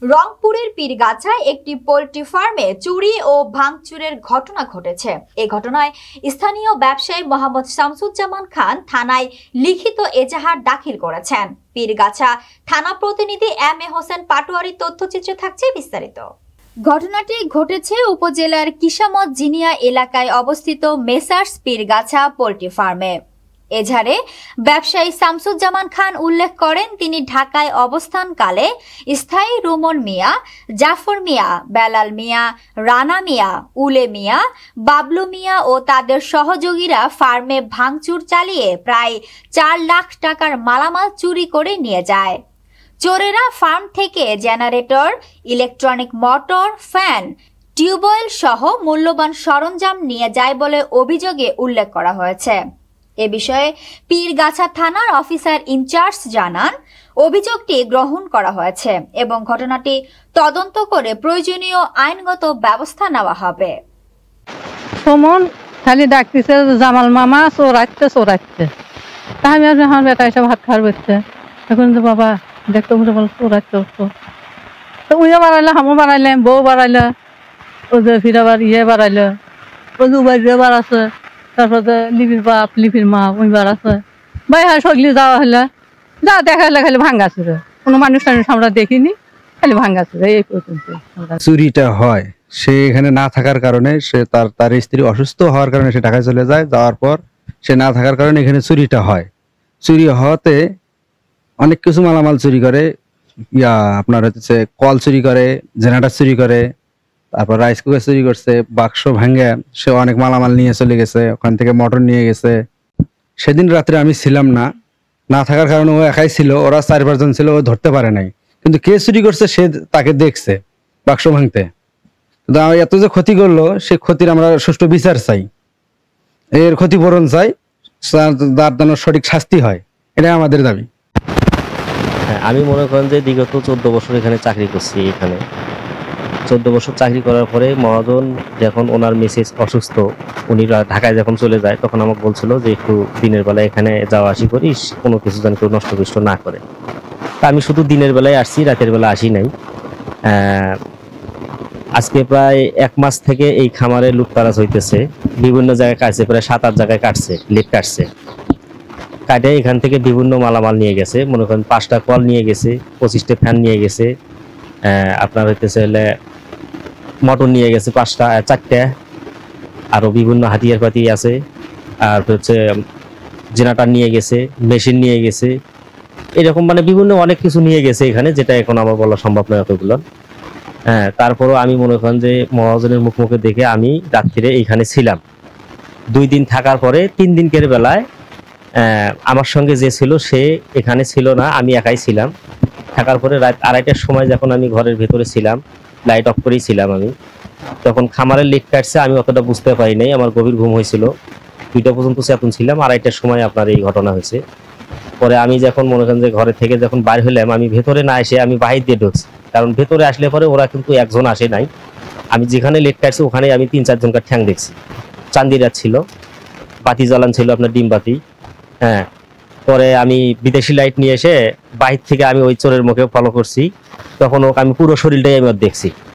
রংপুরের পীরগাছায় একটি পোল্ট্রি ফার্মে চুরি ও ভাঙচুরের ঘটনা ঘটেছে। এই ঘটনায় স্থানীয় ব্যবসায়ী মোহাম্মদ শামসুজ্জামান খান থানায় লিখিত এজাহার দাখিল করেছেন। পীরগাছা থানা প্রতিনিধি এম এ হোসেন পাটোয়ারি তথ্যচিত্রে থাকছে বিস্তারিত। ঘটনাটি ঘটেছে উপজেলার কিসামত জিনিয়া এলাকায় অবস্থিত মেসার্স পীরগাছা পোল্ট্রি ফার্মে। এজাহারে ব্যবসায়ী শামসুজ্জামান খান উল্লেখ করেন, তিনি ঢাকায় অবস্থানকালে স্থায়ী রুমন মিয়া, জাফর মিয়া, বেলাল মিয়া, রানা মিয়া, উলে মিয়া, বাবলু মিয়া ও তাদের সহযোগীরা ফার্মে ভাঙচুর চালিয়ে প্রায় 4 লাখ টাকার মালামাল চুরি করে নিয়ে যায়। চোরেরা ফার্ম থেকে generator, electronic motor, fan, tubewell সহ মূল্যবান সরঞ্জাম নিয়ে যায় বলে অভিযোগে উল্লেখ করা হয়েছে। এ বিষয়ে পীরগাছা থানার অফিসার ইনচার্জ জানান, অভিযোগটি গ্রহণ করা হয়েছে এবং ঘটনাটি তদন্ত করে প্রয়োজনীয় আইনগত ব্যবস্থা নেওয়া হবে। সুমন খালি ডাকতেছে জামাল মামা চোরাচ্ছে তাই আমি আমার বেটা এসে ভাত খাওয়ার বেরছে। এখন তো বাবা দেখতে চোরাচ্ছে তো উইয়ে বাড়াইলো, হামও বাড়াইলাম, বউ বাড়াইলো, ও যে ফির আবার বাড়াইলো, ও যে বাড়াচ্ছে, তারপরে লিপির বাপ লিপির মা ওই বাড়াচ্ছে ভাই। হ্যাঁ সগলি যাওয়া হলে যা দেখা হলে খালি ভাঙ্গাছিল, কোনো মানুষ আমরা দেখিনি, খালি ভাঙ্গাছিল। এই পর্যন্ত চুরিটা হয়, সে এখানে না থাকার কারণে সে তার স্ত্রী অসুস্থ হওয়ার কারণে সে ঢাকায় চলে যায়। যাওয়ার পর সে না থাকার কারণে এখানে চুরিটা হয়। চুরি হওয়াতে অনেক কিছু মালামাল চুরি করে, আপনার হচ্ছে কল চুরি করে, জেনারেটর চুরি করে, তারপর রাইস কুকার চুরি করছে, বাক্স ভাঙে সে অনেক মালামাল নিয়ে চলে গেছে, ওখান থেকে মোটর নিয়ে গেছে। সেদিন রাত্রে আমি ছিলাম না থাকার কারণে ও একাই ছিল, ওরা 4-5 জন ছিল, ও ধরতে পারে নাই। কিন্তু কে চুরি করছে সে তাকে দেখছে বাক্স ভাঙতে। এত যে ক্ষতি করলো, সে ক্ষতির আমরা সুষ্ঠু বিচার চাই, এর ক্ষতিপূরণ চাই, তার জন্য সঠিক শাস্তি হয়, এটাই আমাদের দাবি। আমি মনে করেন যে বিগত 14 বছর এখানে চাকরি করছি। এখানে 14 বছর চাকরি করার পরে মহাজন যখন ওনার মিসেস অসুস্থ, উনি ঢাকায় যখন চলে যায়, তখন আমাকে বলছিল যে একটু দিনের বেলায় এখানে যাওয়া আসি করিস, কোনো কিছু যেন কেউ নষ্ট না করে। তা আমি শুধু দিনের বেলায় আসছি, রাতের বেলা আসি নাই। আজকে প্রায় 1 মাস থেকে এই খামারে লুটতারাজ হইতেছে, বিভিন্ন জায়গায় কাটছে, প্রায় 7-8 জায়গায় কাটছে, লেট কাটছে। কাটে এখান থেকে বিভিন্ন মালামাল নিয়ে গেছে, মনে করেন 5টা কল নিয়ে গেছে, 25টা ফ্যান নিয়ে গেছে, আপনার হইতেছে মোটর নিয়ে গেছে 4টা, আরো বিভিন্ন হাতিয়ার পাতি আছে, আর হচ্ছে জেনারেটর নিয়ে গেছে, মেশিন নিয়ে গেছে, এরকম মানে বিভিন্ন অনেক কিছু নিয়ে গেছে এখানে, যেটা এখন আমার বলা সম্ভব নয় এতগুলো। তারপরও আমি মনে করেন যে মহাজনের মুখে দেখে আমি রাত্রিরে এইখানে ছিলাম। 2 দিন থাকার পরে 3 দিনকের বেলায় আমার সঙ্গে যে ছিল সে এখানে ছিল না, আমি একাই ছিলাম। থাকার পরে রাত 2:30টার সময় যখন আমি ঘরের ভেতরে ছিলাম, লাইট অফ করেই ছিলাম আমি, তখন খামারের লিক কাটছে, আমি অতটা বুঝতে পারি নাই, আমার গভীর ঘুম হয়েছিল, 2টা পর্যন্ত চেতন ছিলাম। 2:30টার সময় আপনার এই ঘটনা হয়েছে। পরে আমি যখন মনে করেন যে ঘরে থেকে যখন বাইর হলাম, আমি ভেতরে না এসে আমি বাহির দিয়ে ঢুকছি, কারণ ভেতরে আসলে পরে ওরা কিন্তু একজন আসে নাই। আমি যেখানে লিক কাটছি ওখানে আমি 3-4 জনকার ঠ্যাং দেখছি। চান্দিরা ছিল, বাতি জ্বালান ছিল, আপনার ডিম বাতি। পরে আমি বিদেশি লাইট নিয়ে এসে বাহির থেকে আমি ওই চোরের মুখে ফলো করছি, তখন ওকে আমি পুরো শরীরটাই আমি দেখছি।